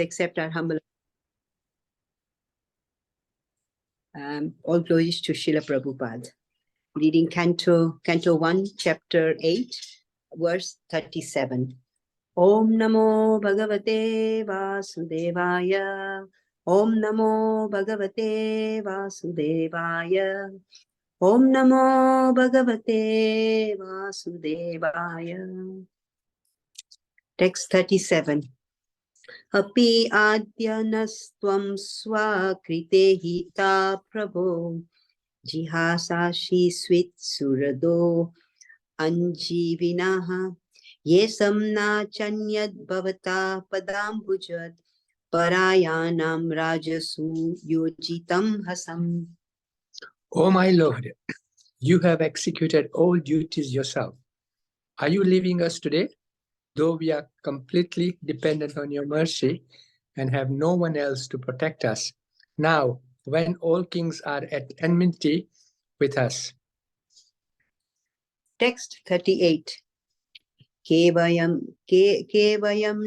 accept our humble. All glories to Srila Prabhupada. Reading Canto 1, Chapter 8, verse 37. Om Namo Bhagavate Vasudevaya. Om Namo Bhagavate Vasudevaya. Om Namo Bhagavate Vasudevaya. Text 37. Api adyanastvam swakrite hita prabho jihasashi swit surado anjivinaha yesam na chanyad bhavata padambujat parayanam rajasu yojitam hasam. O my Lord, you have executed all duties yourself. Are you leaving us today? Though we are completely dependent on your mercy and have no one else to protect us, now when all kings are at enmity with us. Text 38. Kevayam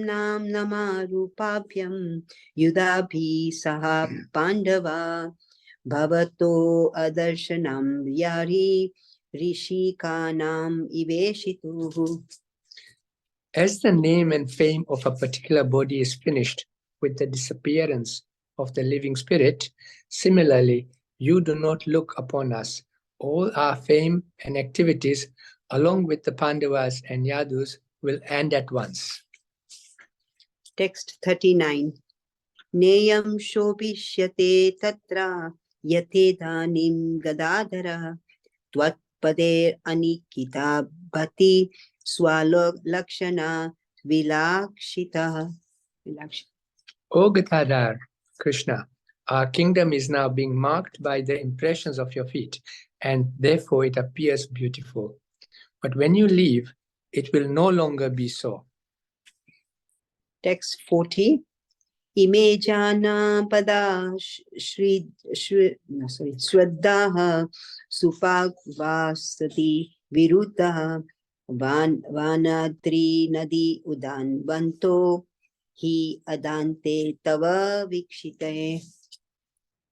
nam namarupabhyam yudabhi saha pandava bhavato adarshanam yari rishikanam iveshituhu. As the name and fame of a particular body is finished with the disappearance of the living spirit, similarly, you do not look upon us. All our fame and activities, along with the Pandavas and Yadus, will end at once. Text 39. Neyam shobhishyate tatra yatedanim gadadara tvatpader anikita bhati swalok lakshana vilakshita. O Gadadhar, Krishna, our kingdom is now being marked by the impressions of your feet, and therefore it appears beautiful. But when you leave, it will no longer be so. Text 40. Imejana pada shraddaha supagvasati viruddha vanadri nadi udanvanto hi adante tava vikshite.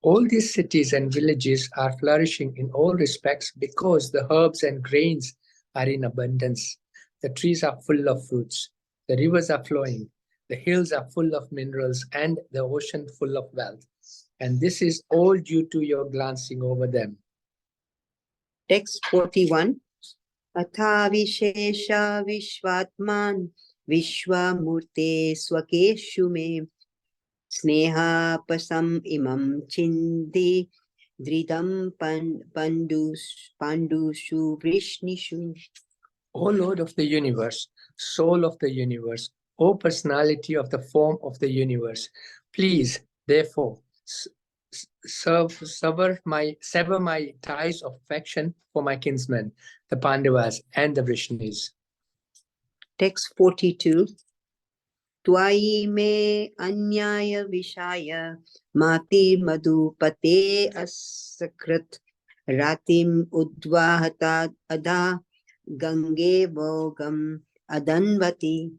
All these cities and villages are flourishing in all respects because the herbs and grains are in abundance. The trees are full of fruits. The rivers are flowing. The hills are full of minerals and the ocean full of wealth. And this is all due to your glancing over them. Text 41. Atha vishesha vishvatman vishwamurte swakeshu me sneha pasam imam chindi dridam pandushu vrishnishu. O Lord of the universe, soul of the universe, O personality of the form of the universe, please, therefore, sever my ties of affection for my kinsmen, the Pandavas and the Vrishnis. Text 42. Tvai me anyaya vishaya mati madhupate asakrit ratim udvahata adha gange vogam adanvati.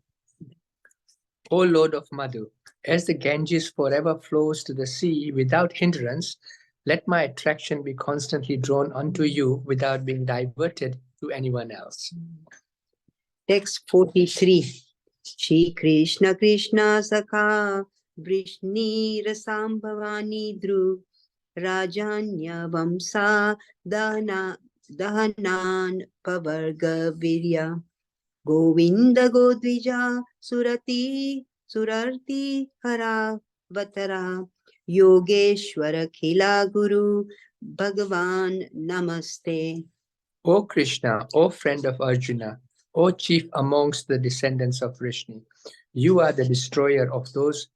O Lord of Madhu, as the Ganges forever flows to the sea without hindrance, let my attraction be constantly drawn unto you without being diverted to anyone else. Text 43. Shri Krishna Krishna Sakha Vrishni Rasambhavani Dhru Rajanya Vamsa Dahanan Pavarga Virya Govinda Godvija Surarti Hara Vatara Yogeshwara Khila Guru Bhagavan Namaste. O Krishna, O friend of Arjuna, O chief amongst the descendants of Vrishni, you are the destroyer of those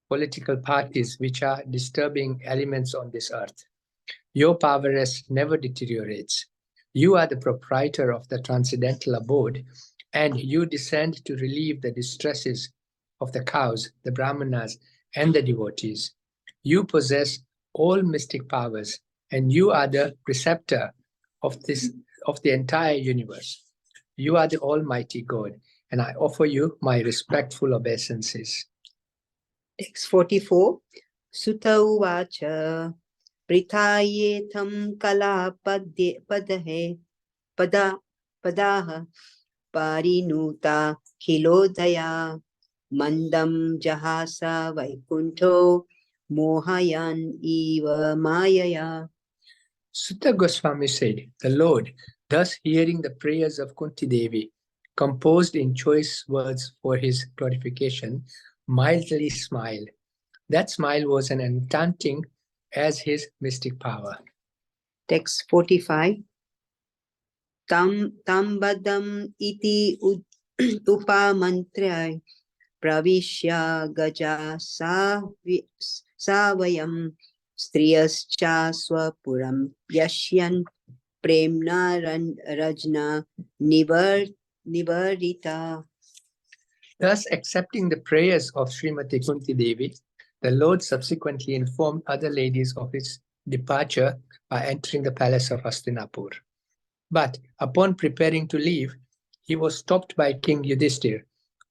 political parties which are disturbing elements on this earth. Your prowess never deteriorates. You are the proprietor of the transcendental abode, and you descend to relieve the distresses of the cows, the brahmanas, and the devotees. You possess all mystic powers, and you are the preceptor of the entire universe. You are the Almighty God, and I offer you my respectful obeisances. Text 44. Sutta uvacha prithayetham kala padahe padaha parinuta khilodaya mandam jahasa vaikunto mohayan eva mayaya. Sutta Goswami said, the Lord, thus hearing the prayers of Kunti Devi, composed in choice words for his glorification, mildly smiled. That smile was as enchanting as his mystic power. Text 45. Tambadam iti upamantrya pravishya gaja savayam striyascha swapuram yashyan premna rajna nivarita. Thus, accepting the prayers of Srimati Kunti Devi, the Lord subsequently informed other ladies of his departure by entering the palace of Hastinapur. But upon preparing to leave, he was stopped by King Yudhishthir,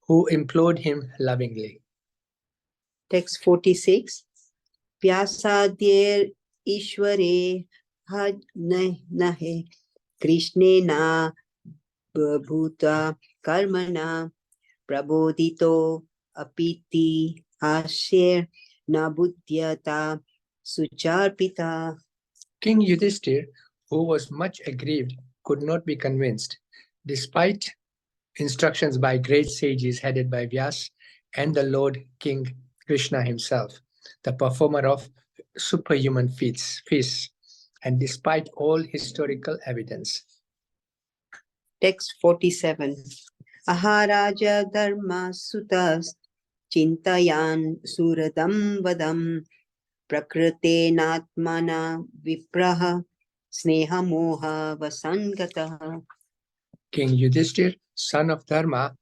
who implored him lovingly. Text 46. Pyasadyer Ishware had nahe Krishne na bhuta karmana prabodhito apiti hasher na buddhyata sucharpita. King Yudhishthir, who was much aggrieved, could not be convinced, despite instructions by great sages headed by Vyas and the Lord King Krishna himself, the performer of superhuman feats, and despite all historical evidence. Text 47. Aharaja dharma sutas chintayan suradam vadam prakritenatmana vipraha sneha moha vasangataha. King Yudhishthir, son of Dharma,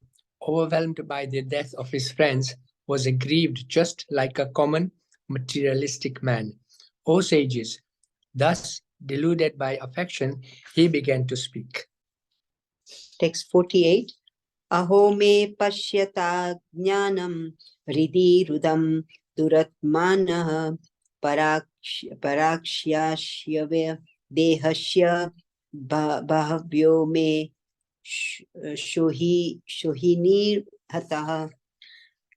overwhelmed by the death of his friends, was aggrieved just like a common materialistic man. O sages, thus deluded by affection, he began to speak. Text 48. Aho me pashyata jnanam hridi rudam duratmanah parakshyasya dehasya bhavyo me shohinir hatah.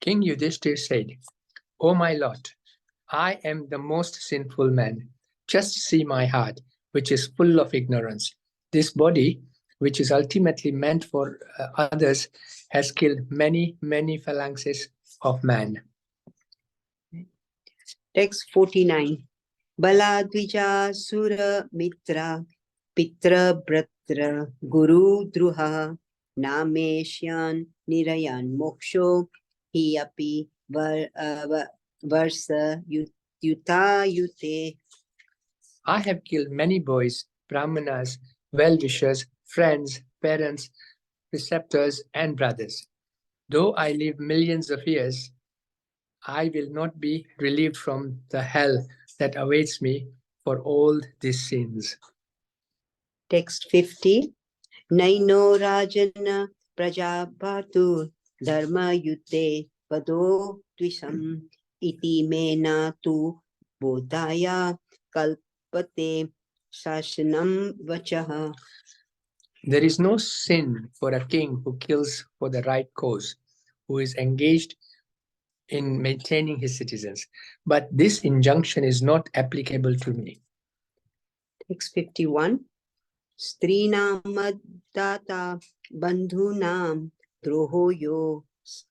King Yudhishthir said, O my Lord, I am the most sinful man. Just see my heart, which is full of ignorance. This body, which is ultimately meant for others, has killed many, many phalanxes of man. Text 49. Baladvija Sura Mitra Pitra Bratra Guru Druha Nameshyan Nirayan Moksho Hiapi Varsa Yuta Yute. I have killed many boys, brahmanas, well-wishers, friends, parents, preceptors, and brothers. Though I live millions of years, I will not be relieved from the hell that awaits me for all these sins. Text 50. Naino Rajana Prajabhatu Dharma Yute Pado Twisham Iti Mena Tu Bodhaya Kalpate Sashanam Vachaha. There is no sin for a king who kills for the right cause, who is engaged in maintaining his citizens. But this injunction is not applicable to me. Text 51. Strinamadata Bandhunam Drohoyo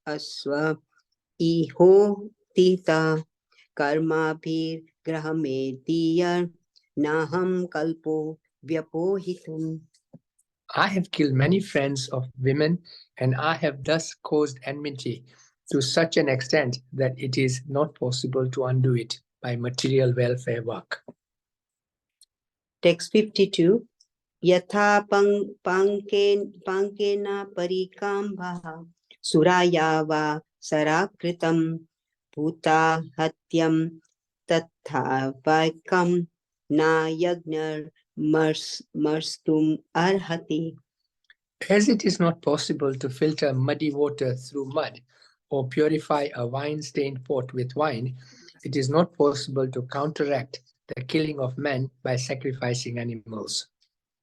Aswa Iho Tita Karmabhir Grahame Diyar Naham Kalpo Vyapohitum. I have killed many friends of women, and I have thus caused enmity to such an extent that it is not possible to undo it by material welfare work. Text 52. Yatha pankena parikambha surayava sarakritam bhuta hatyam tatha vaikam na yagnar marstum arhati. As it is not possible to filter muddy water through mud, or purify a wine-stained pot with wine, it is not possible to counteract the killing of men by sacrificing animals.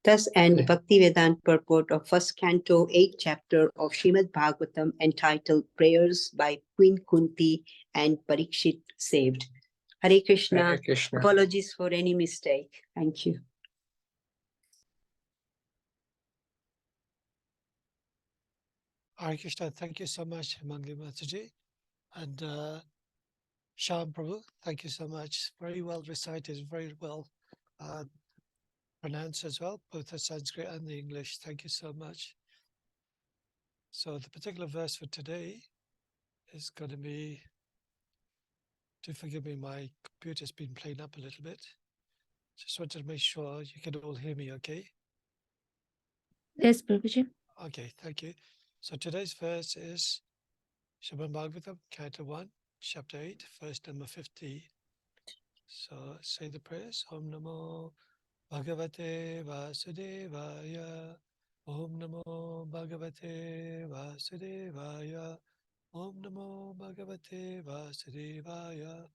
Thus end Bhaktivedanta purport of first canto, 8th chapter of Srimad Bhagavatam entitled Prayers by Queen Kunti and Parikshit saved. Hare Krishna. Hare Krishna. Apologies for any mistake. Thank you. Hare Krishna, thank you so much, Mangali Mataji. And Sham Prabhu, thank you so much. Very well recited, very well pronounced as well, both the Sanskrit and the English. Thank you so much. So the particular verse for today is going to be, do forgive me, my computer's been playing up a little bit. Just wanted to make sure you can all hear me okay? Yes, Prabhuji. Okay, thank you. So today's verse is Srimad Bhagavatam, Canto 1, Chapter 8, verse number 50. So say the prayers. Om Namo Bhagavate Vasudevaya. Om Namo Bhagavate Vasudevaya. Om Namo Bhagavate Vasudevaya.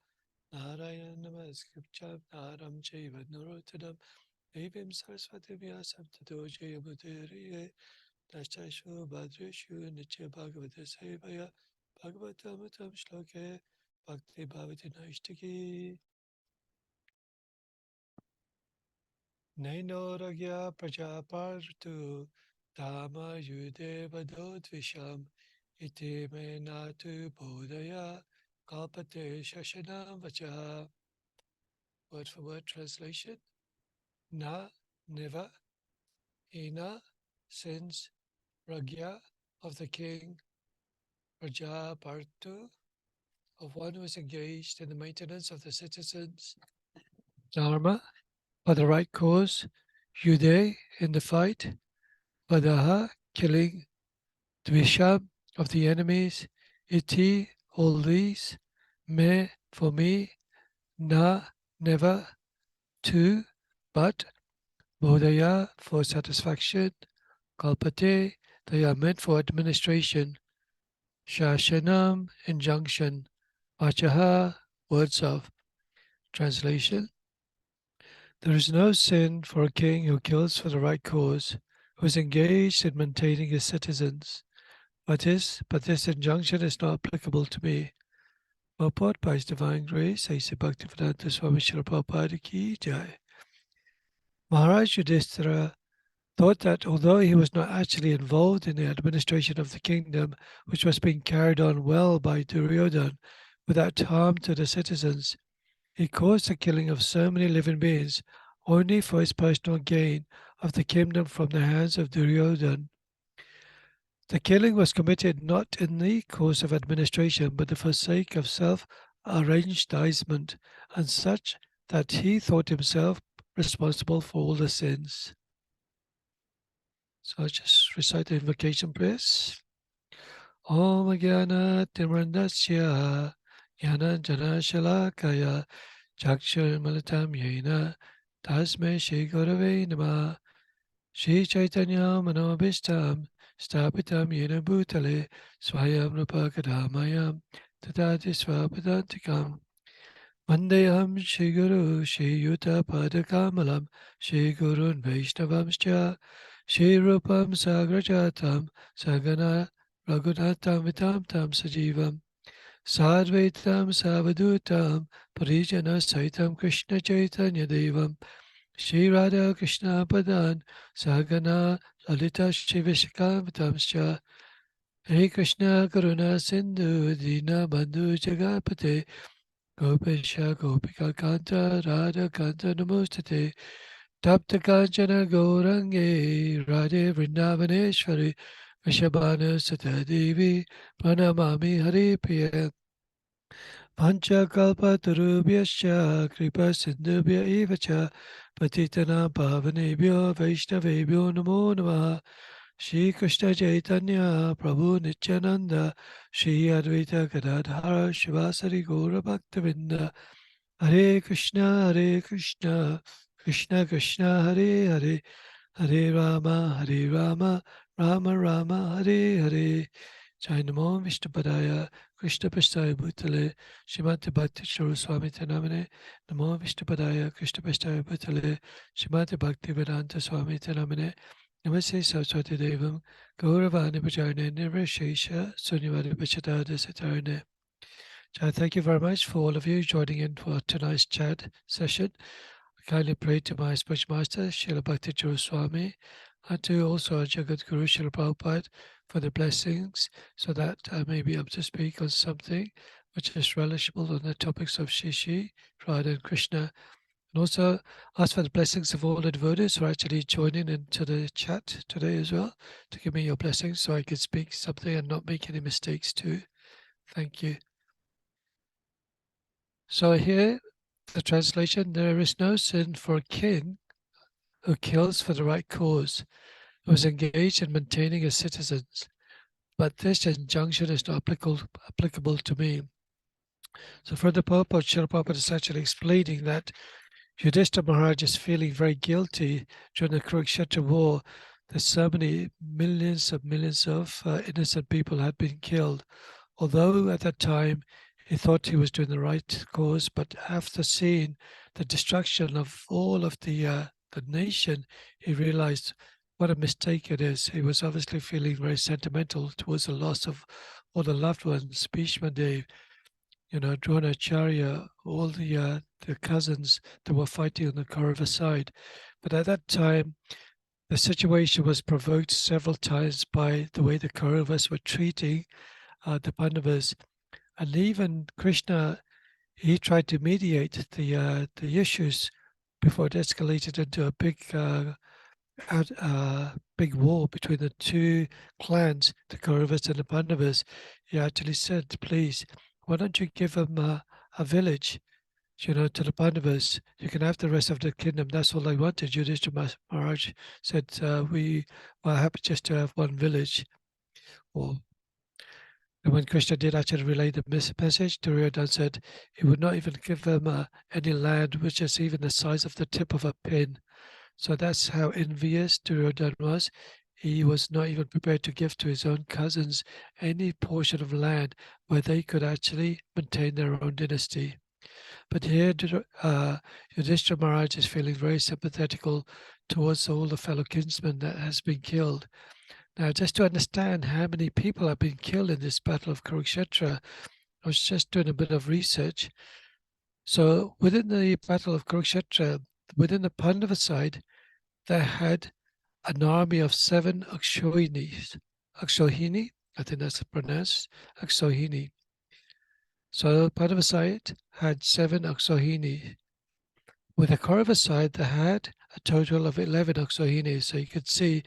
Narayana Namaskritam Naram Chaiva Narotadam Devim Saraswati Vyasam Tato Jayamudiriye Nashtashu Bhadreshu Nitya Bhagavata Sevaya Bhagavatamutam Shloke Bhakti Bhavati Naishtaki Nainoragya Prajapartu Dhamma Yudeva Dodvisham Iti Me Natu Bodhaya Kalpate Shashanam Vacha. Word for word translation. Na, never. Ina, sins. Ragya, of the king. Prajapartu, of one who is engaged in the maintenance of the citizens. Dharma, for the right cause. Yude, in the fight. Vadaha, killing. Dvisham, of the enemies. Iti, all these. Me, for me. Na, never. Tu, but. Bodhaya, for satisfaction. Kalpate, they are meant for administration. Shashanam, injunction. Vachaha, words of. Translation. There is no sin for a king who kills for the right cause, who is engaged in maintaining his citizens. But this injunction is not applicable to me. Purport by His Divine Grace, A.C. Bhaktivedanta Swami Srila Prabhupada Ki Jai. Maharaj Yudhishthira thought that although he was not actually involved in the administration of the kingdom, which was being carried on well by Duryodhana without harm to the citizens, he caused the killing of so many living beings only for his personal gain of the kingdom from the hands of Duryodhana. The killing was committed not in the course of administration, but for the sake of self-arrangement, and such that he thought himself responsible for all the sins. So I'll just recite the invocation prayers. Om Jnana Timrandasya Jnana Jana Shalakaya Chakshur Malatam Yena Tasme Shri Gurave Namah Shri Chaitanya Manobishtam Stapitam Yena Bhutale Swayam Rupa Kadamayam Tadati Swapadantikam Vandeham Shri Guru Shri Yuta Padakamalam Shri Gurun Vaishnavamscha Shri Rupam Sagrajatam Sagana Raghunatam Vitam Tam Sajivam Sadvaitam Savadutam Parijana Saitam Krishna Chaitanya Devam Shri Radha Krishna Padan Sagana Lalita Shivishakam Vitamscha Hare Krishna Karuna Sindhu Dina Bandhu Jagapate Gopesha Gopika Kanta Radha Kanta Namustate Tapta Kanchana Gaurange Radhe Vrindavaneshwari Vishabhana Satadevi Pranamami Hare Priya Pancha Kalpa Tarubhyascha Kripa Sindhubhya Evacha Patitana Pavanebhyo Vaishnavebhyo Namo Namaha Shri Krishna Chaitanya Prabhu Nityananda Shri Advaita Gadadhara Shivasari Gaura Bhaktavinda Hare Krishna Krishna Krishna Hare Hare Hare Rama Rama Rama Hare Hare Jai Namo Vishnupadaya Krishna Prasthaya Bhutale Srimati Bhakti Swami Tenamane Namo Vishnupadaya Krishna Prasthaya Bhutale Srimati Bhakti Vedanta Swami Tenamane Namaste Saraswati Devam Gauravani Bhajarne Nirvashesha Sunyavadi Bhachatada Satarne. Thank you very much for all of you joining in for tonight's chat session. I kindly pray to my spiritual master, Srila Bhakti Swami, and to also our Jagat Guru, Srila Prabhupada, for the blessings, so that I may be able to speak on something which is relishable on the topics of Shishi, Radha and Krishna. And also ask for the blessings of all the devotees who are actually joining into the chat today as well, to give me your blessings so I can speak something and not make any mistakes too. Thank you. So here, the translation, there is no sin for a king who kills for the right cause, who is engaged in maintaining his citizens. But this injunction is not applicable to me. So for the purport, Srila Prabhupada is actually explaining that Yudhishthira Maharaj is feeling very guilty during the Kurukshetra war that so many millions of innocent people had been killed. Although at that time he thought he was doing the right cause, but after seeing the destruction of all of the nation, he realized what a mistake it is. He was obviously feeling very sentimental towards the loss of all the loved ones, Bhishma Dev, Dronacharya, all the cousins that were fighting on the Kaurava side. But at that time, the situation was provoked several times by the way the Kauravas were treating the Pandavas. And even Krishna, he tried to mediate the issues before it escalated into a big war between the two clans, the Kauravas and the Pandavas. He actually said, please, why don't you give them a village, to the Pandavas? You can have the rest of the kingdom. That's all I wanted. Yudhishthira Maharaj said, we were happy just to have one village. And when Krishna did actually relay the message, Duryodhana said he would not even give them any land which is even the size of the tip of a pin. So that's how envious Duryodhana was. He was not even prepared to give to his own cousins any portion of land where they could actually maintain their own dynasty. But here, Yudhishthira Maharaj is feeling very sympathetical towards all the fellow kinsmen that has been killed. Now, just to understand how many people have been killed in this battle of Kurukshetra, I was just doing a bit of research. So within the battle of Kurukshetra, within the Pandava side, they had an army of 7 Akshohinis. Akshohini, I think that's pronounced, Akshohini. So the Pandava side had 7 Akshohini. With the Kaurava side, they had a total of 11 Akshohinis. So you could see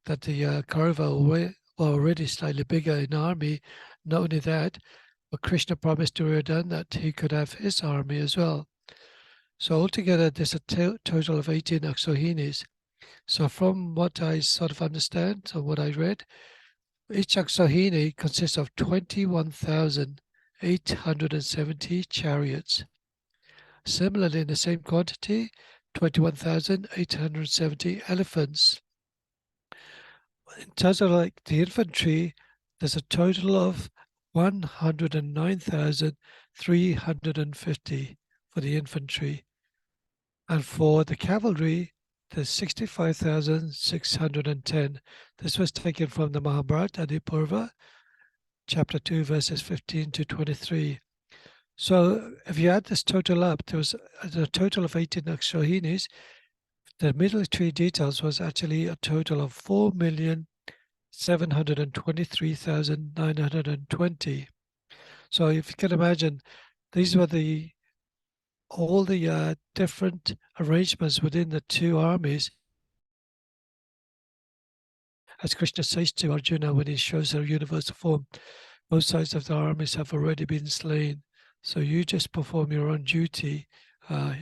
that the Kaurava were already slightly bigger in army. Not only that, but Krishna promised Duryodhana that he could have his army as well. So altogether, there's a total of 18 Akshohinis. So from what I sort of understand, or what I read, each Aksohini consists of 21,870 chariots. Similarly, in the same quantity, 21,870 elephants. In terms of like the infantry, there's a total of 109,350 for the infantry. And for the cavalry, there's 65,610. This was taken from the Mahabharata, Adipurva, chapter 2, verses 15 to 23. So if you add this total up, there was a total of 18 Akshohinis. The military details was actually a total of 4,723,920. So if you can imagine, these were all the different arrangements within the two armies. As Krishna says to Arjuna when he shows their universal form, both sides of the armies have already been slain. So you just perform your own duty,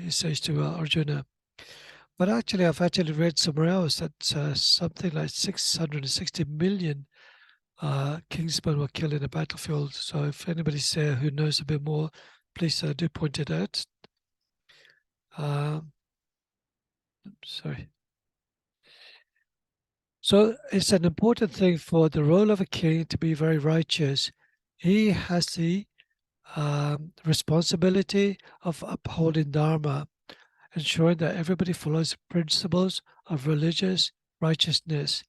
he says to Arjuna. But actually, I've actually read somewhere else that something like 660 million kingsmen were killed in the battlefield. So if anybody's there who knows a bit more, please do point it out. Sorry. So it's an important thing for the role of a king to be very righteous. He has the responsibility of upholding Dharma, ensuring that everybody follows the principles of religious righteousness.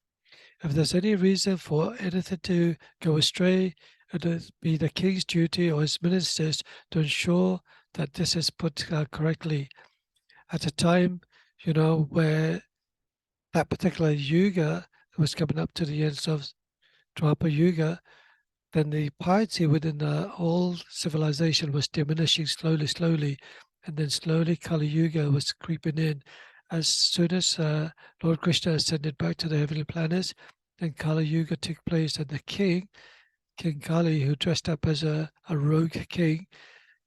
If there's any reason for anything to go astray, it would be the king's duty or his ministers to ensure that this is put correctly. At a time, where that particular yuga was coming up to the ends of Dwapara Yuga, then the piety within the whole civilization was diminishing slowly, and then slowly Kali Yuga was creeping in. As soon as Lord Krishna ascended back to the heavenly planets, then Kali Yuga took place, and the king, King Kali, who dressed up as a rogue king,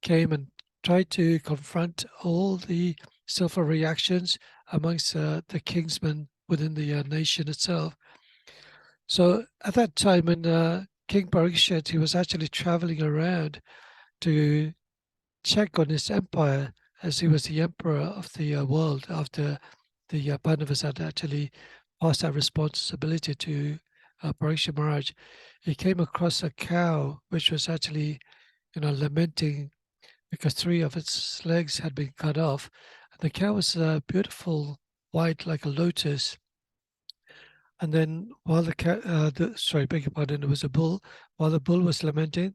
came and tried to confront all the sinful reactions amongst the kingsmen within the nation itself. So at that time, when King Parikshit, he was actually traveling around to check on his empire, as he was the emperor of the world after the Pandavas had actually passed that responsibility to Parikshit Maharaj. He came across a cow which was actually, lamenting because 3 of its legs had been cut off. And the cow was beautiful, white like a lotus. And then while beg your pardon, it was a bull. While the bull was lamenting,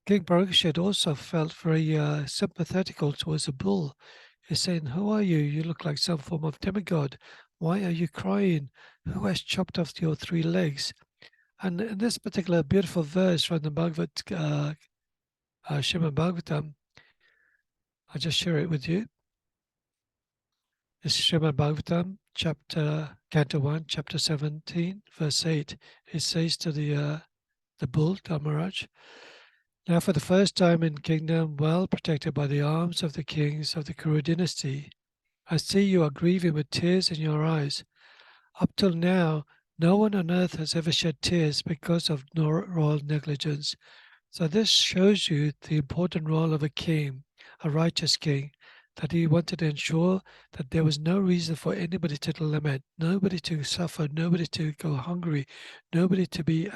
King Parikshit also felt very sympathetical towards the bull. He's saying, "Who are you? You look like some form of demigod. Why are you crying? Who has chopped off your 3 legs?" And in this particular beautiful verse from the Srimad Bhagavatam, I'll just share it with you. It's Srimad Bhagavatam, Canto 1, chapter 17, verse 8. It says to the bull, Dharmaraj, "Now for the first time in kingdom, well protected by the arms of the kings of the Kuru dynasty, I see you are grieving with tears in your eyes. Up till now, no one on earth has ever shed tears because of royal negligence. So this shows you the important role of a king, a righteous king, that he wanted to ensure that there was no reason for anybody to lament, nobody to suffer, nobody to go hungry, nobody to be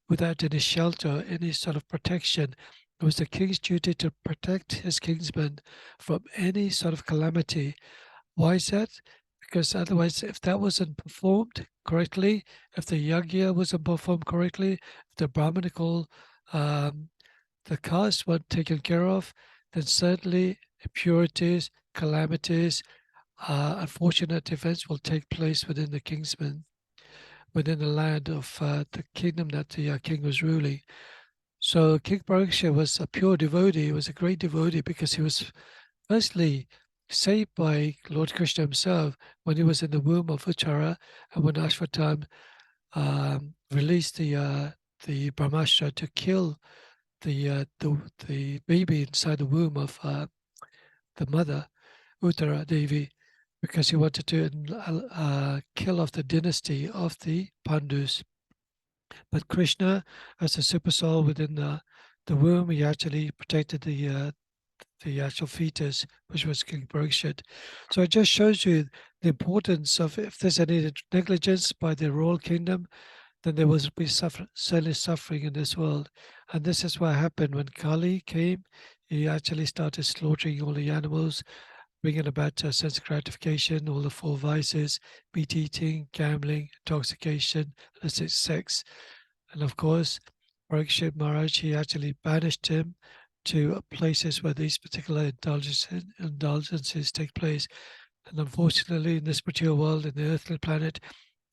without any shelter, any sort of protection. It was the king's duty to protect his kinsmen from any sort of calamity. Why is that? Because otherwise, if that wasn't performed correctly, if the yagya wasn't performed correctly, if the Brahmanical, the caste weren't taken care of, then certainly impurities, calamities, unfortunate events will take place within the kingsmen, within the land of the kingdom that the king was ruling. So King Parikshit was a pure devotee. He was a great devotee because he was firstly saved by Lord Krishna himself when he was in the womb of Uttara, and when Ashvatam released the Brahmastra to kill the baby inside the womb of the mother, Uttara Devi, because he wanted to kill off the dynasty of the Pandus. But Krishna, as a super soul within the womb, he actually protected the actual fetus, which was King Parikshit. So it just shows you the importance of, if there's any negligence by the royal kingdom, then there will be certainly suffering in this world. And this is what happened when Kali came. He actually started slaughtering all the animals, bringing about sense gratification, all the 4 vices: meat eating, gambling, intoxication, illicit sex. And of course, Parikshit Maharaj, he actually banished him to places where these particular indulgences take place. And unfortunately, in this material world, in the earthly planet,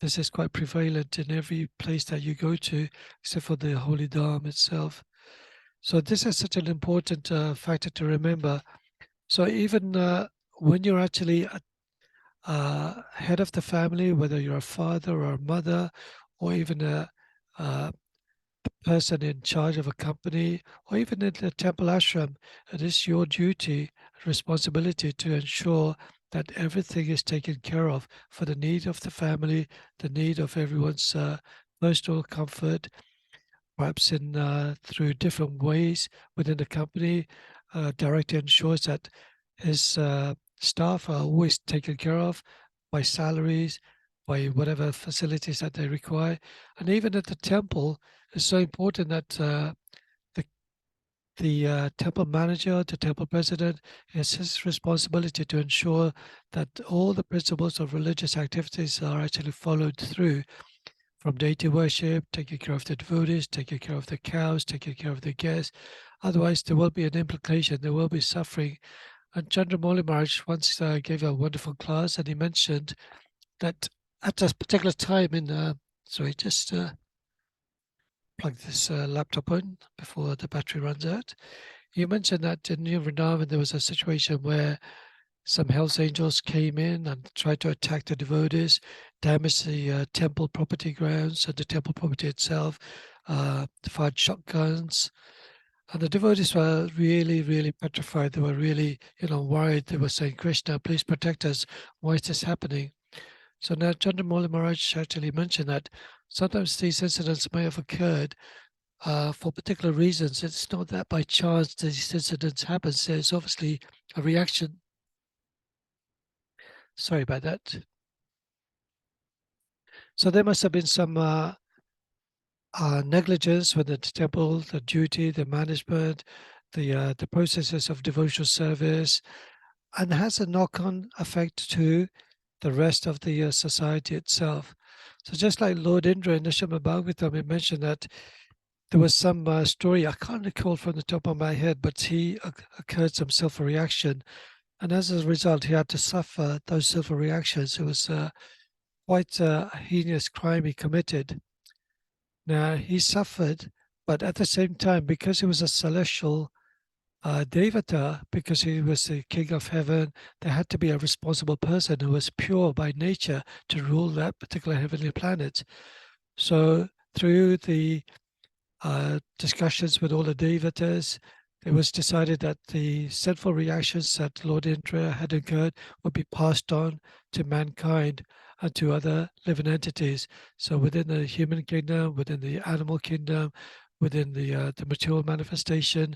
this is quite prevalent in every place that you go to, except for the Holy Dham itself. So this is such an important factor to remember. So even when you're actually head of the family, whether you're a father or a mother, or even a person in charge of a company, or even in the temple ashram, it is your duty, responsibility to ensure that everything is taken care of for the need of the family, the need of everyone's personal comfort, perhaps in through different ways within the company. Director ensures that his staff are always taken care of by salaries, by whatever facilities that they require. And even at the temple, it's so important that the temple manager, the temple president, has his responsibility to ensure that all the principles of religious activities are actually followed through, from deity worship, taking care of the devotees, taking care of the cows, taking care of the guests. Otherwise, there will be an implication, there will be suffering. And Chandramouli Maharaj once gave a wonderful class, and he mentioned that at a particular time in, sorry, just plug this laptop on before the battery runs out. You mentioned that in New Vrindavan there was a situation where some Hells Angels came in and tried to attack the devotees, damage the temple property grounds and the temple property itself, fired shotguns. And the devotees were really, really petrified. They were really, worried. They were saying, Krishna, please protect us. Why is this happening? So now Chandramouli Maharaj actually mentioned that sometimes these incidents may have occurred for particular reasons. It's not that by chance these incidents happen. There's obviously a reaction. Sorry about that. So there must have been some negligence with the temple, the duty, the management, the processes of devotional service, and has a knock-on effect to the rest of the society itself. So just like Lord Indra in the Srimad Bhagavatam, he mentioned that there was some story, I can't recall from the top of my head, but he occurred some self-reaction. And as a result, he had to suffer those self-reactions. It was quite a heinous crime he committed. Now, he suffered, but at the same time, because he was a celestial Devata, because he was the king of heaven, there had to be a responsible person who was pure by nature to rule that particular heavenly planet. So through the discussions with all the Devatas, it was decided that the sinful reactions that Lord Indra had incurred would be passed on to mankind and to other living entities. So within the human kingdom, within the animal kingdom, within the material manifestation,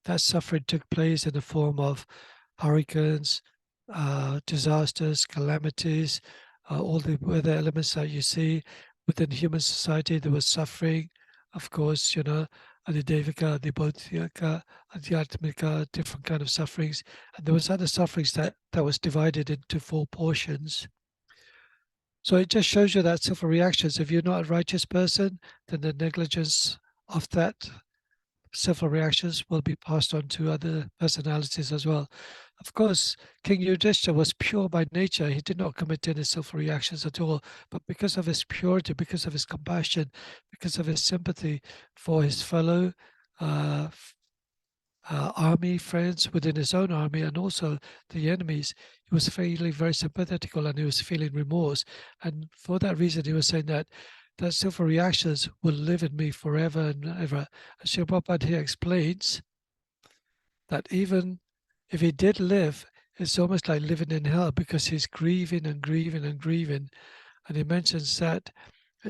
that suffering took place in the form of hurricanes, disasters, calamities, all the weather elements that you see. Within human society, there was suffering, of course, adhidevika, adhibodhika, adhyatmika, different kind of sufferings. And there was other sufferings that was divided into 4 portions. So it just shows you that self reactions, if you're not a righteous person, then the negligence of that self reactions will be passed on to other personalities as well. Of course, King Yudhishthira was pure by nature. He did not commit any self reactions at all. But because of his purity, because of his compassion, because of his sympathy for his fellow army friends within his own army and also the enemies, he was feeling very sympathetical and he was feeling remorse. And for that reason, he was saying that self reactions will live in me forever and ever. And Srila Prabhupada here explains that even if he did live, it's almost like living in hell because he's grieving and grieving and grieving. And he mentions that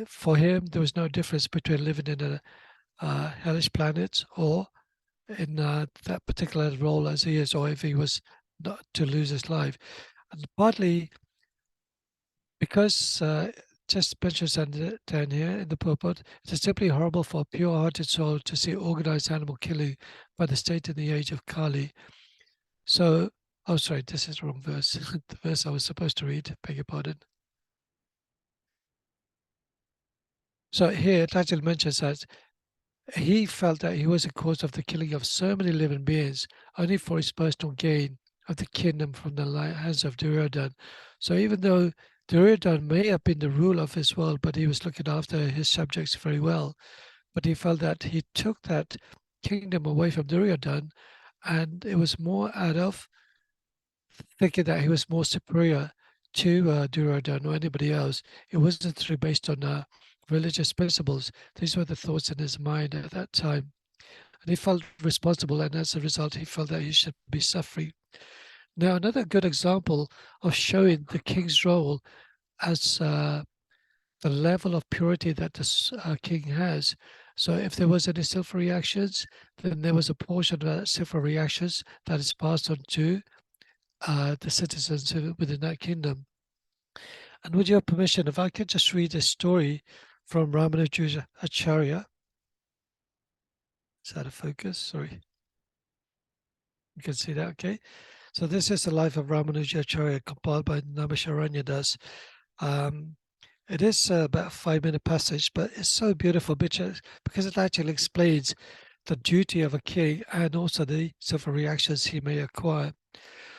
for him, there was no difference between living in a hellish planet or in that particular role as he is, or if he was not to lose his life. And partly because just mentions down here in the purport, it is simply horrible for a pure-hearted soul to see organized animal killing by the state in the age of Kali. So, oh, sorry, this is the wrong verse. The verse I was supposed to read, beg your pardon. So here it actually mentions that he felt that he was the cause of the killing of so many living beings only for his personal gain of the kingdom from the hands of Duryodhana. So even though Duryodhana may have been the ruler of his world, but he was looking after his subjects very well. But he felt that he took that kingdom away from Duryodhana, and it was more out of thinking that he was more superior to Duryodhana or anybody else. It wasn't through based on religious principles. These were the thoughts in his mind at that time. And he felt responsible, and as a result, he felt that he should be suffering. Now, another good example of showing the king's role as the level of purity that this king has. So if there was any sinful reactions, then there was a portion of that sinful reactions that is passed on to the citizens within that kingdom. And with your permission, if I could just read a story from Ramanuja Acharya. Is out of focus? Sorry. You can see that, okay? So this is the life of Ramanuja Acharya compiled by Namasharanya Das. It is about a 5-minute passage, but it's so beautiful because it actually explains the duty of a king and also the several reactions he may acquire.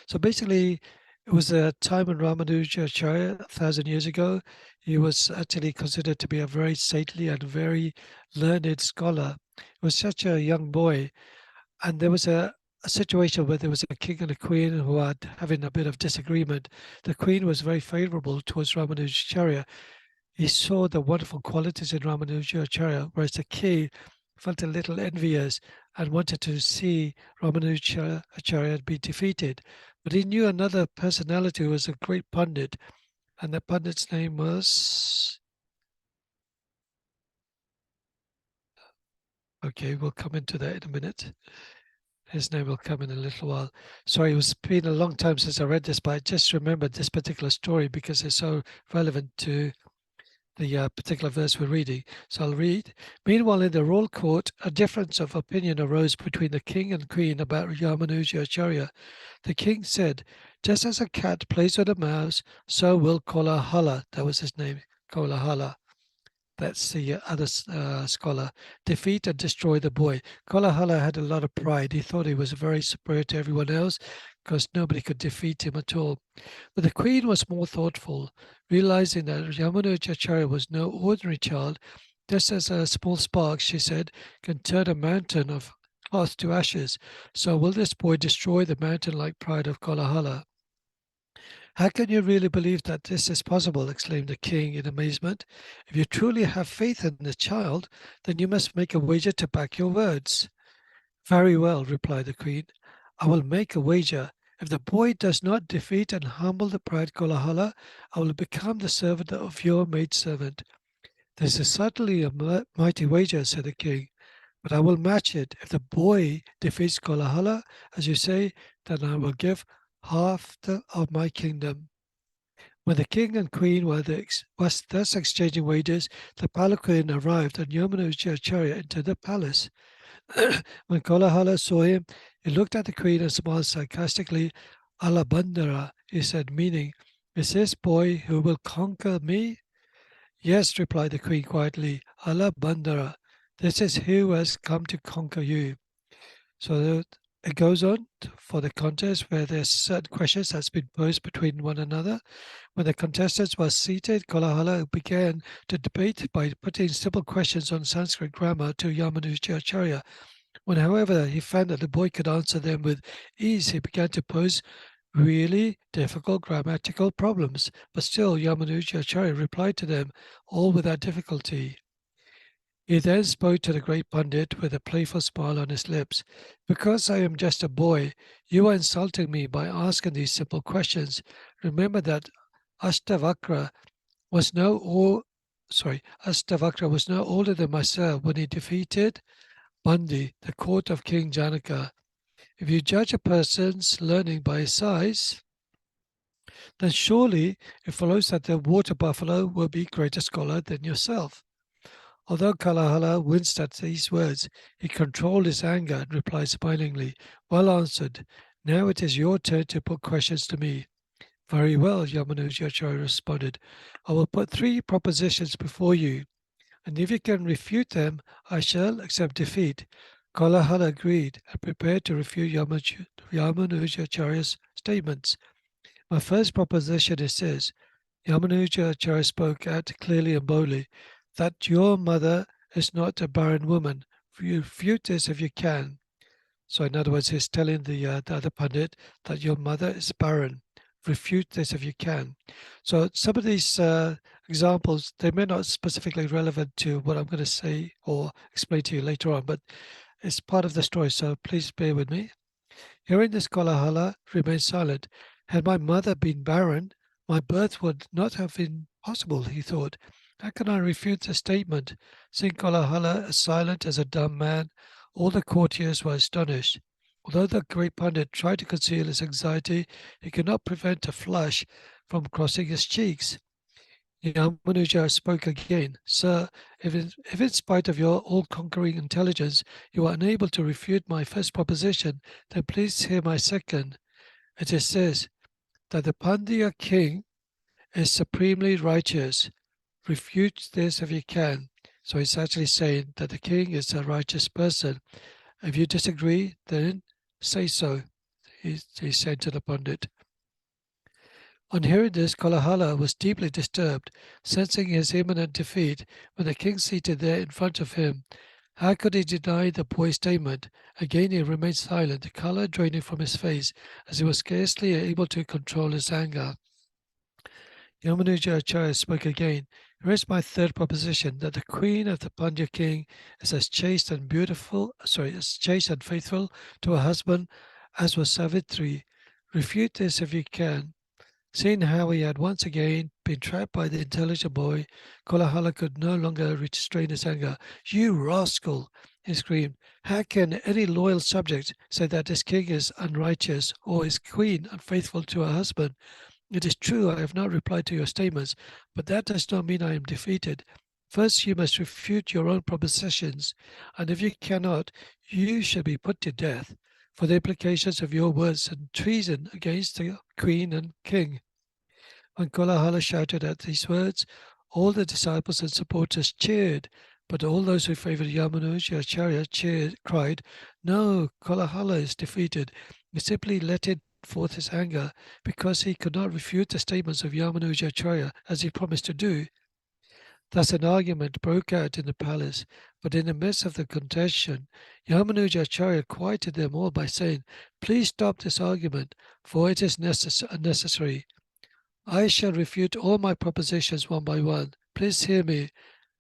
So basically, it was a time when Ramanuja Acharya, 1,000 years ago, he was actually considered to be a very saintly and very learned scholar. He was such a young boy, and there was a situation where there was a king and a queen who had having a bit of disagreement. The queen was very favorable towards Ramanujacharya. He saw the wonderful qualities in Ramanujacharya, whereas the king felt a little envious and wanted to see Ramanujacharya be defeated. But he knew another personality who was a great pundit, and the pundit's name was... Okay, we'll come into that in a minute. His name will come in a little while. Sorry, it's been a long time since I read this, but I just remembered this particular story because it's so relevant to the particular verse we're reading. So I'll read. Meanwhile, in the royal court, a difference of opinion arose between the king and queen about Ramanuja Acharya. The king said, just as a cat plays with a mouse, so will Kolahala, that was his name, Kolahala. That's the other scholar. Defeat and destroy the boy. Kolahala had a lot of pride. He thought he was very superior to everyone else because nobody could defeat him at all. But the queen was more thoughtful, realizing that Ramanujacharya was no ordinary child. Just as a small spark, she said, can turn a mountain of cloth to ashes, so will this boy destroy the mountain-like pride of Kolahala. How can you really believe that this is possible? Exclaimed the king in amazement. If you truly have faith in the child, then you must make a wager to back your words. Very well, replied the queen. I will make a wager. If the boy does not defeat and humble the proud Kolahala, I will become the servant of your maidservant. This is certainly a mighty wager, said the king, but I will match it. If the boy defeats Kolahala, as you say, then I will give half of my kingdom. When the king and queen were thus exchanging wagers, the palanquin arrived and Yamanujacharya entered the palace. When Kolahala saw him, he looked at the queen and smiled sarcastically. Alabandara, he said, meaning, is this boy who will conquer me? Yes, replied the queen quietly. Alabandara, this is who has come to conquer you. So it goes on for the contest where there's certain questions that's been posed between one another. When the contestants were seated, Kolahala began to debate by putting simple questions on Sanskrit grammar to Yamanujacharya. When, however, he found that the boy could answer them with ease, he began to pose really difficult grammatical problems. But still, Yamanujacharya replied to them, all without difficulty. He then spoke to the great Pandit with a playful smile on his lips. Because I am just a boy, you are insulting me by asking these simple questions. Remember that Ashtavakra was no older than myself when he defeated Bandi, the court of King Janaka. If you judge a person's learning by his size, then surely it follows that the water buffalo will be greater scholar than yourself. Although Kolahala winced at these words, he controlled his anger and replied smilingly, well answered. Now it is your turn to put questions to me. Very well, Yamanujacharya responded. I will put 3 propositions before you, and if you can refute them, I shall accept defeat. Kolahala agreed and prepared to refute Yamanujacharya's statements. My first proposition is this. Yamanujacharya spoke out clearly and boldly, that your mother is not a barren woman. Refute this if you can. So in other words, he's telling the other Pandit that your mother is barren. Refute this if you can. So some of these examples, they may not specifically relevant to what I'm going to say or explain to you later on, but it's part of the story, so please bear with me. Hearing this, Kolahala remained silent. Had my mother been barren, my birth would not have been possible, he thought. How can I refute the statement? Seeing Kolahala as silent as a dumb man, all the courtiers were astonished. Although the great Pandit tried to conceal his anxiety, he could not prevent a flush from crossing his cheeks. Yamanuja spoke again. Sir, if in spite of your all-conquering intelligence you are unable to refute my first proposition, then please hear my second. It is says that the Pandya king is supremely righteous. Refute this if you can. So he's actually saying that the king is a righteous person. If you disagree, then say so, he said to the Pandit. On hearing this, Kalahala was deeply disturbed, sensing his imminent defeat when the king seated there in front of him. How could he deny the boy's statement? Again he remained silent, the colour draining from his face, as he was scarcely able to control his anger. Yamanuja Acharya spoke again. Here is my third proposition, that the queen of the Pandya king is as chaste and faithful to her husband as was Savitri. Refute this if you can. Seeing how he had once again been trapped by the intelligent boy, Kolahala could no longer restrain his anger. You rascal! He screamed. How can any loyal subject say that this king is unrighteous or his queen unfaithful to her husband? It is true I have not replied to your statements, but that does not mean I am defeated. First, you must refute your own propositions, and if you cannot, you shall be put to death for the implications of your words and treason against the queen and king. When Kolahala shouted at these words, all the disciples and supporters cheered, but all those who favored Yamanuja Acharya cried, No, Kolahala is defeated. He simply let forth his anger because he could not refute the statements of Yamanuja Acharya as he promised to do. Thus an argument broke out in the palace, but in the midst of the contention, Yamanuja Acharya quieted them all by saying, Please stop this argument, for it is unnecessary. I shall refute all my propositions one by one. Please hear me.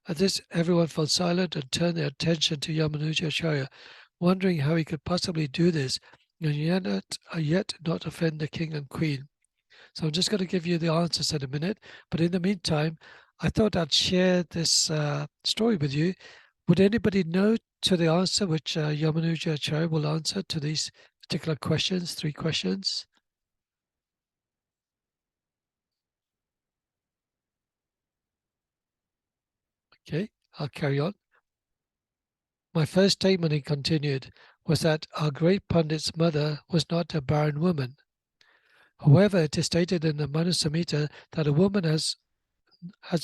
At this, everyone fell silent and turned their attention to Yamanuja Acharya, wondering how he could possibly do this and yet not offend the king and queen. So I'm just going to give you the answers in a minute. But in the meantime, I thought I'd share this story with you. Would anybody know to the answer which Yamanuja Acharya will answer to these particular questions, 3 questions? Okay, I'll carry on. My first statement, he continued, was that our great Pandit's mother was not a barren woman. However, it is stated in the Manu Samhita that a woman has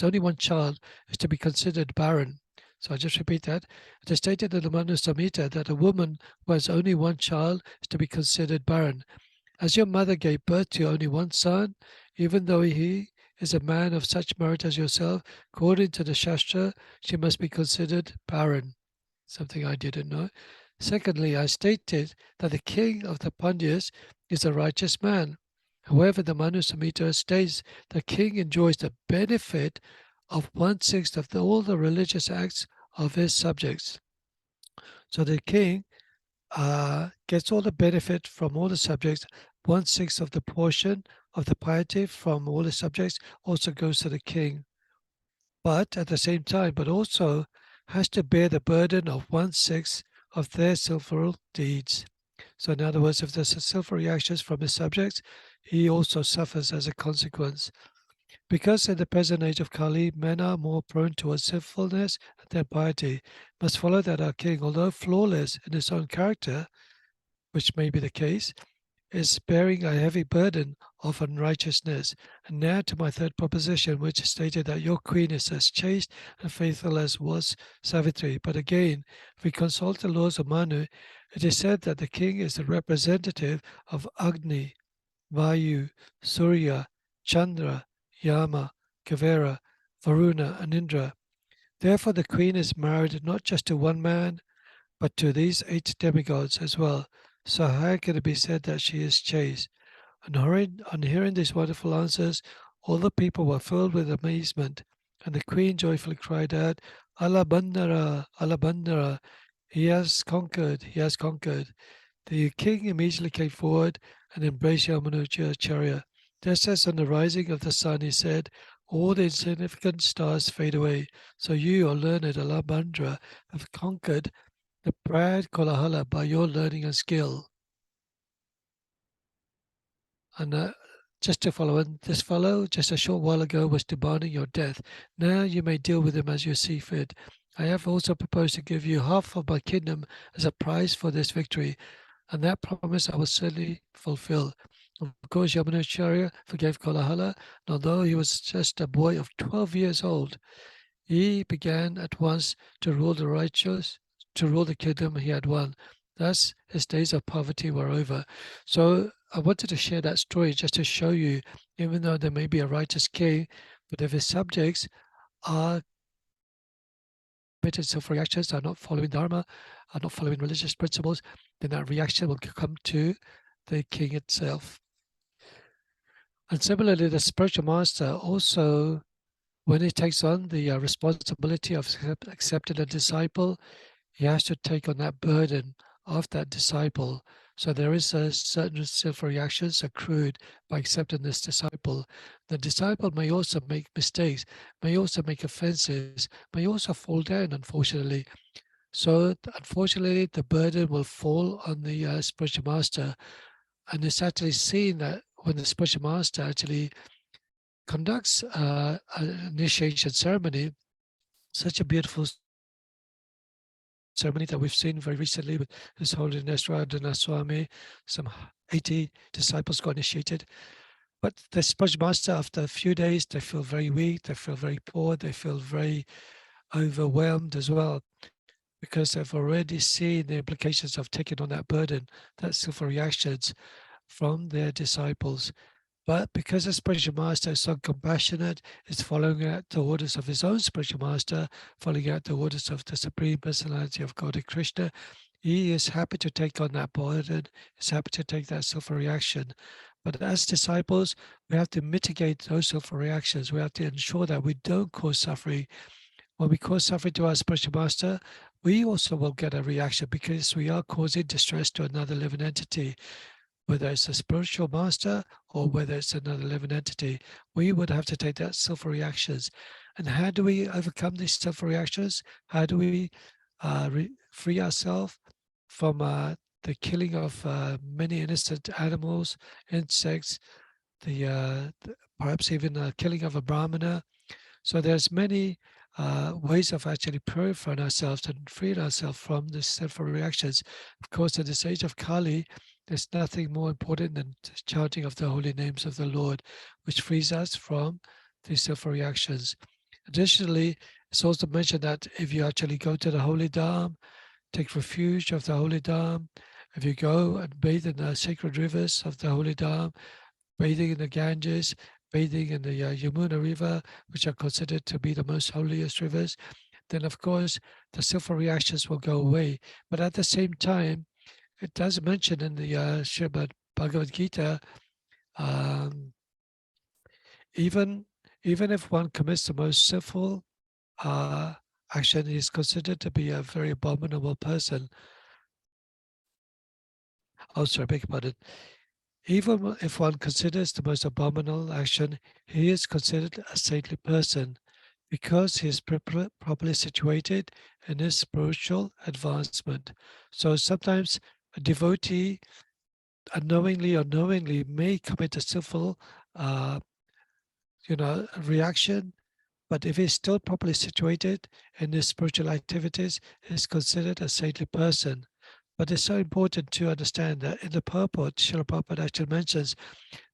only one child is to be considered barren. So I just repeat that. It is stated in the Manu Samhita that a woman who has only one child is to be considered barren. As your mother gave birth to only one son, even though he is a man of such merit as yourself, according to the Shastra, she must be considered barren. Something I didn't know. Secondly, I stated that the king of the Pandyas is a righteous man. However, the Manu Samhita states the king enjoys the benefit of 1/6 of all the religious acts of his subjects. So the king gets all the benefit from all the subjects. 1/6 of the portion of the piety from all the subjects also goes to the king. But at the same time, but also has to bear the burden of 1/6 of their sinful deeds. So in other words, if there's sinful reactions from his subjects, he also suffers as a consequence. Because in the present age of Kali, men are more prone towards sinfulness than piety, must follow that our king, although flawless in his own character, which may be the case, is bearing a heavy burden of unrighteousness. And now to my third proposition, which stated that your queen is as chaste and faithful as was Savitri. But again, if we consult the laws of Manu, it is said that the king is the representative of Agni, Vayu, Surya, Chandra, Yama, Kavera, Varuna, and Indra. Therefore, the queen is married not just to one man, but to these 8 demigods as well. So how can it be said that she is chaste? On hearing these wonderful answers, all the people were filled with amazement, and the queen joyfully cried out, Alabandara, Alabandara, he has conquered, he has conquered. The king immediately came forward and embraced Yamanuja Acharya. Just as on the rising of the sun, he said, all the insignificant stars fade away, so you, O learned Alabandra, have conquered the proud Kolahala by your learning and skill. And just to follow. And this fellow, just a short while ago, was demanding your death. Now you may deal with him as you see fit. I have also proposed to give you half of my kingdom as a prize for this victory, and that promise I will certainly fulfill. Of course, Yamunacharya forgave Kolahala, and although he was just a boy of 12 years old, he began at once to rule the righteous, to rule the kingdom he had won. Thus, his days of poverty were over. So I wanted to share that story just to show you, even though there may be a righteous king, but if his subjects are committed self-reactions, are not following Dharma, are not following religious principles, then that reaction will come to the king itself. And similarly, the spiritual master also, when he takes on the responsibility of accepting a disciple, he has to take on that burden of that disciple. So there is a certain self-reactions accrued by accepting this disciple. The disciple may also make mistakes, may also make offenses, may also fall down, unfortunately. So unfortunately, the burden will fall on the spiritual master. And it's actually seen that when the spiritual master actually conducts an initiation ceremony, such a beautiful ceremony that we've seen very recently with His Holiness Radhana Swami, some 80 disciples got initiated. But the spiritual master, after a few days, they feel very weak, they feel very poor, they feel very overwhelmed as well, because they've already seen the implications of taking on that burden, that sinful reactions from their disciples. But because the spiritual master is so compassionate, is following out the orders of his own spiritual master, following out the orders of the Supreme Personality of God and Krishna, he is happy to take on that burden, is happy to take that sinful reaction. But as disciples, we have to mitigate those sinful reactions. We have to ensure that we don't cause suffering. When we cause suffering to our spiritual master, we also will get a reaction because we are causing distress to another living entity. Whether it's a spiritual master or whether it's another living entity, we would have to take that sinful reactions. And how do we overcome these sinful reactions? How do we free ourselves from the killing of many innocent animals, insects, perhaps even the killing of a brahmana? So there's many ways of actually purifying ourselves and freeing ourselves from these sinful reactions. Of course, in this age of Kali, there's nothing more important than chanting of the holy names of the Lord, which frees us from these sinful reactions. Additionally, it's also mentioned that if you actually go to the holy Dham, take refuge of the holy Dham, if you go and bathe in the sacred rivers of the holy Dham, bathing in the Ganges, bathing in the Yamuna River, which are considered to be the most holiest rivers, then of course the sinful reactions will go away. But at the same time, it does mention in the Srimad Bhagavad Gita, even if one commits the most sinful action, he is considered to be a very abominable person. Oh, sorry, beg your pardon. Even if one considers the most abominable action, he is considered a saintly person because he is properly situated in his spiritual advancement. So sometimes a devotee unknowingly or knowingly may commit a sinful reaction, but if he's still properly situated in his spiritual activities, he's considered a saintly person. But it's so important to understand that in the purport, Srila Prabhupada actually mentions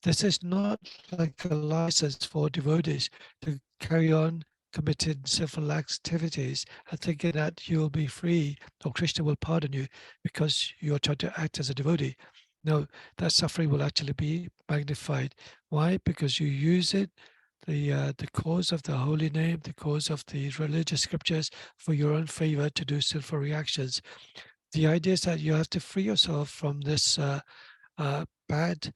this is not like a license for devotees to carry on committing sinful activities and thinking that you will be free or Krishna will pardon you because you are trying to act as a devotee. No, that suffering will actually be magnified. Why? Because you use it, the cause of the holy name, the cause of the religious scriptures for your own favor to do sinful reactions. The idea is that you have to free yourself from this bad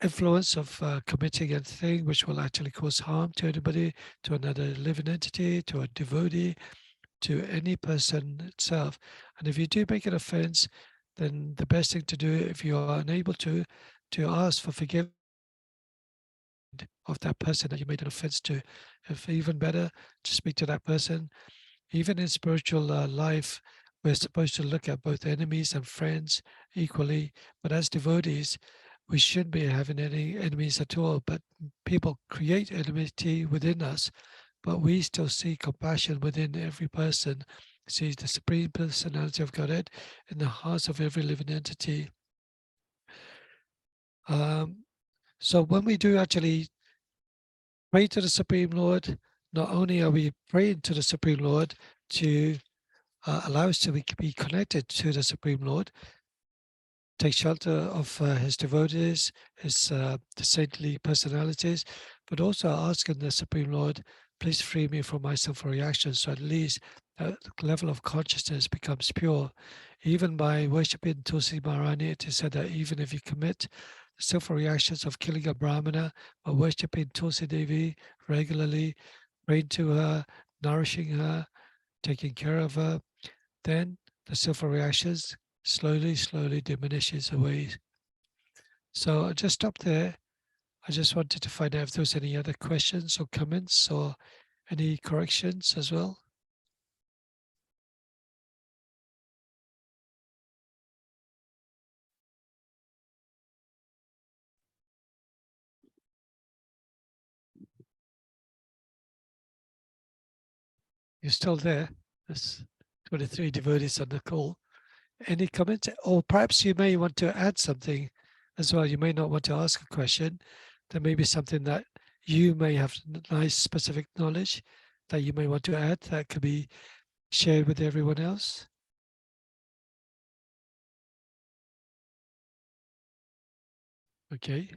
influence of committing a thing which will actually cause harm to anybody, to another living entity, to a devotee, to any person itself. And if you do make an offense, then the best thing to do, if you are unable to ask for forgiveness of that person that you made an offense to. If even better, to speak to that person. Even in spiritual life, we're supposed to look at both enemies and friends equally. But as devotees, we shouldn't be having any enemies at all, but people create enmity within us, but we still see compassion within every person, sees the Supreme Personality of Godhead in the hearts of every living entity. So when we do actually pray to the Supreme Lord, not only are we praying to the Supreme Lord to allow us to be connected to the Supreme Lord, take shelter of his devotees, his the saintly personalities, but also asking the Supreme Lord, please free me from my sinful reactions, so at least the level of consciousness becomes pure. Even by worshipping Tulsi Maharani, it is said that even if you commit the sinful reactions of killing a Brahmana, by worshipping Tulsi Devi regularly, praying to her, nourishing her, taking care of her, then the sinful reactions slowly diminishes away. So I'll just stop there. I just wanted to find out if there was any other questions or comments or any corrections as well. You're still there. There's 23 devotees on the call. Any comments? Or perhaps you may want to add something as well. You may not want to ask a question. There may be something that you may have nice specific knowledge that you may want to add that could be shared with everyone else. Okay.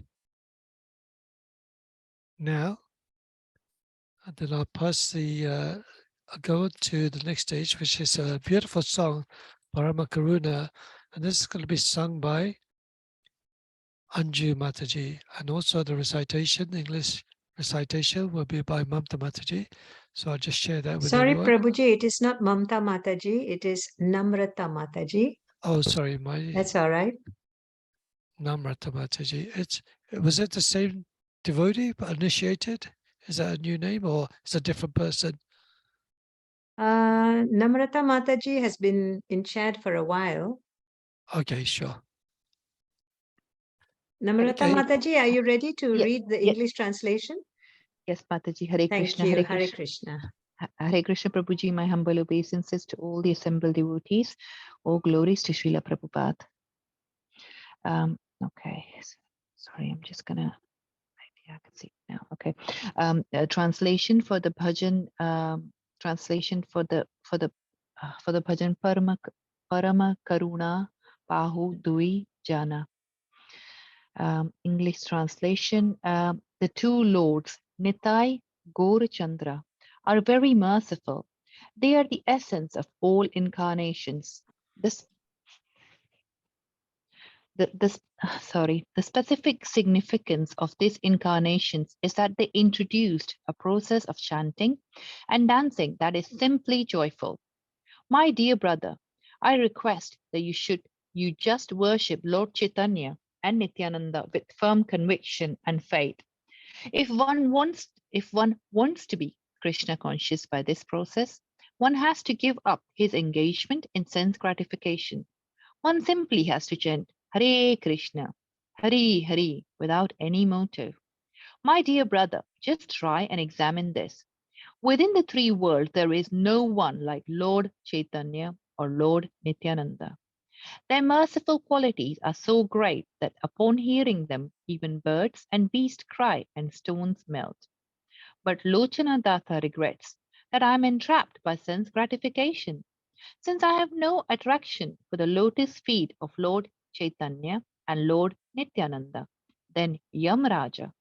Now, and then I'll pass the, I'll go on to the next stage, which is a beautiful song, Parama Karuna, and this is going to be sung by Anju Mataji, and also the recitation, the English recitation will be by Mamta Mataji. So I'll just share that with Sorry, everyone. Prabhuji, it is not Mamta Mataji, it is Namrata Mataji. Oh, sorry, my That's all right. Namrata Mataji. Was it the same devotee but initiated? Is that a new name or is it a different person? Namrata Mataji has been in chat for a while. Okay, sure. Namrata Okay. Mataji, are you ready to Yeah, read the yeah. English translation? Yes, Mataji. Hare Thank Krishna, you. Hare Hare Krishna. Krishna. Hare Krishna, Prabhuji, my humble obeisances to all the assembled devotees. All glories to Srila Prabhupada. Okay, sorry, I'm just gonna, maybe I can see now. Okay, translation for the bhajan. Translation for the bhajan. Parama Karuna Pahu Dui Jana. English translation. The two lords, Nitai, Gaurachandra, are very merciful. They are the essence of all incarnations. The specific significance of these incarnations is that they introduced a process of chanting and dancing that is simply joyful. My dear brother, I request that you just worship Lord Chaitanya and Nityananda with firm conviction and faith. If one wants to be Krishna conscious by this process, one has to give up his engagement in sense gratification. One simply has to chant Hare Krishna, Hari Hari without any motive. My dear brother, just try and examine this. Within the three worlds, there is no one like Lord Chaitanya or Lord Nityananda. Their merciful qualities are so great that upon hearing them, even birds and beasts cry and stones melt. But Lochana Datta regrets that I am entrapped by sense gratification. Since I have no attraction for the lotus feet of Lord Chaitanya and Lord Nityananda, then Yamraja,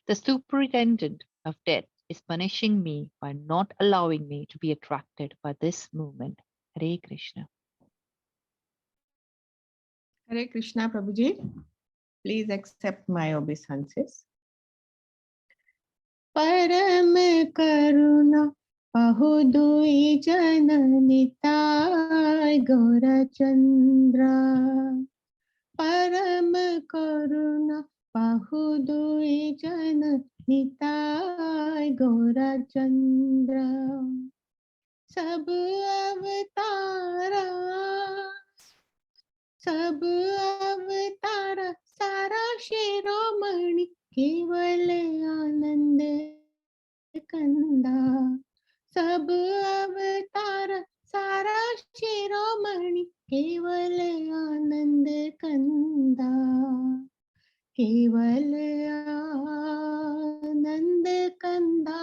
the superintendent of death, is punishing me by not allowing me to be attracted by this movement. Hare Krishna. Hare Krishna, Prabhuji. Please accept my obeisances. Param karuna pahudui jananitai Gaurachandra. Param karuna pahudui jananitai Gaurachandra. Sab avatara सारा शेर केवल आनंद कंदा सब अवतार सारा शिरोमणि केवल आनंद कंदा केवल आनंद कंदा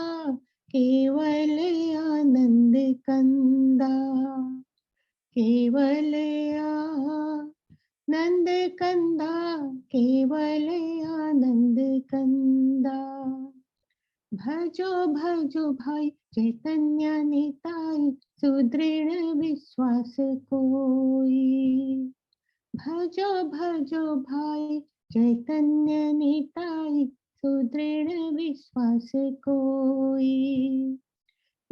केवल आनंद कंदा केवल आनंद कंदा केवल आनंद कंदा भजो भजो भाई चैतन्य निताई सुदृढ़ विश्वास कोई भजो भजो भाई चैतन्य निताई सुदृढ़ विश्वास कोई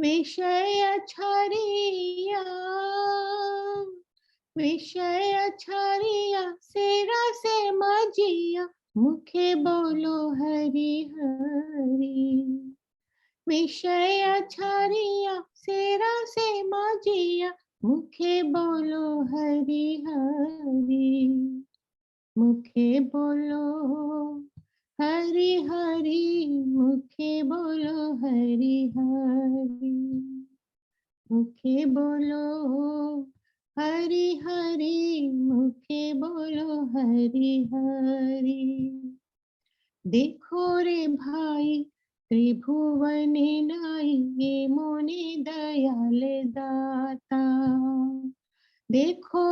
विषय छरिया सेरा से मजिया मुखे बोलो हरि हरि विषय छरिया सेरा से मजिया मुखे बोलो हरि हरि मुखे बोलो हरि हरि मुखे बोलो हरि हरि मुखे बोलो हरि हरि मुखे बोलो हरि हरि देखो रे भाई त्रिभुवन नाई ये मोने दयाल दाता देखो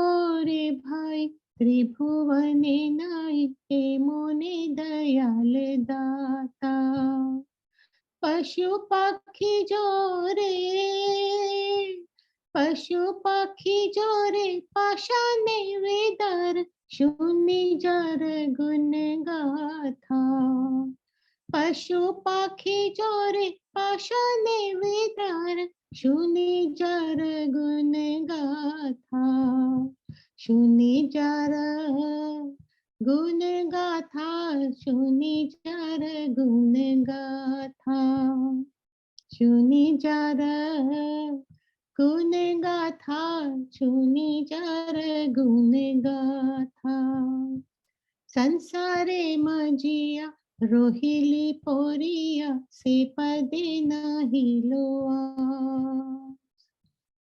रे भाई त्रिभुवन नाई ये मोने दयाल दाता पशु पक्षी जोरे पशु पक्षी जोरे पाषाणे वेदर शून्य जर गुण गाथा पशु पक्षी जोरे पाषाणे वेदर शून्य जर गुण गाथा शून्य जर गुण गाथा शून्य जर गुण गाथा शून्य जर गुण गाथा शून्य जर गुण गाथा संसारे मजिया रोहिली पोरिया से पदे नाही लोआ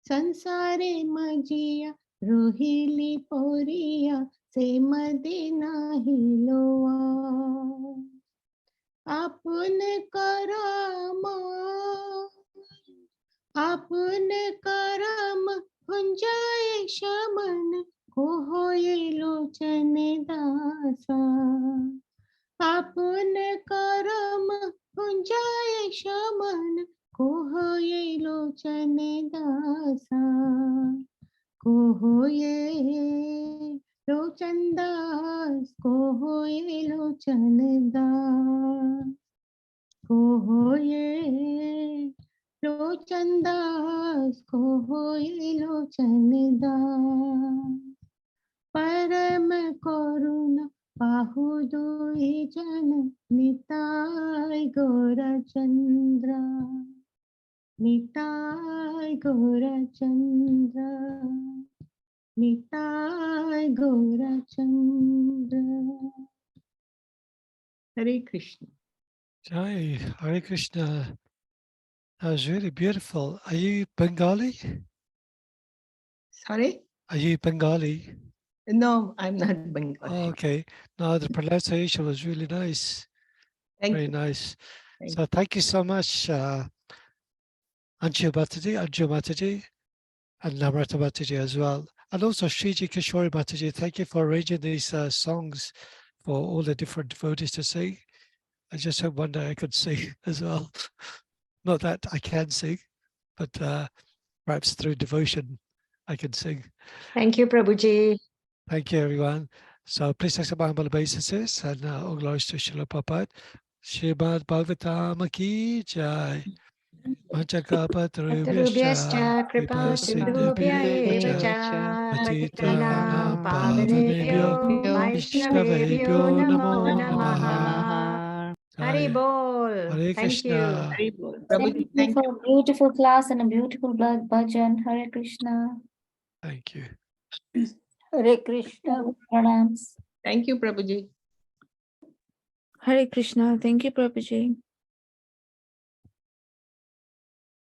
संसारे मजिया रोहिली पोरिया से मदे नाही लोआ आपण करम भुंजाए शमन को होए लोचन दासा आपण करम भुंजाए शमन को होए लोचन दासा को होए लोचन दास को होए लोचन दास को होए लोचन दास को होए लोचन दास परम करुणा पाहु दुई जन Nitai Gaurachandra Nitai Gaurachandra Nitai Gaurachandra Hare Krishna. Jai, Hare Krishna. That was really beautiful. Are you Bengali? Sorry? Are you Bengali? No, I'm not Bengali. Oh, okay. No, the pronunciation was really nice. Thank Very you. nice. Thank So thank you so much, Anju Mataji, and Namrata Mataji as well. And also Shriji Kishori Mataji, thank you for arranging these songs for all the different devotees to sing. I just hope one day I could sing as well. Not that I can sing, but perhaps through devotion I can sing. Thank you, Prabhuji. Thank you, everyone. So please accept my humble obeisances and all glories to Srila Prabhupada. Srimad Bhagavatam Ki Jai. Patrubhyascha kripa sindhubhya eva cha patitanam pavanebhyo vaishnavebhyo namo namaha. Hari Bol. Hare Thank you. Krishna. Hare Bol. Thank Prabhuji, you thank for you. a beautiful class and a beautiful bhajan. Hare Krishna. Thank you. Hare Krishna. Pranams. Thank you, Prabhuji. Hare Krishna. Thank you, Prabhuji.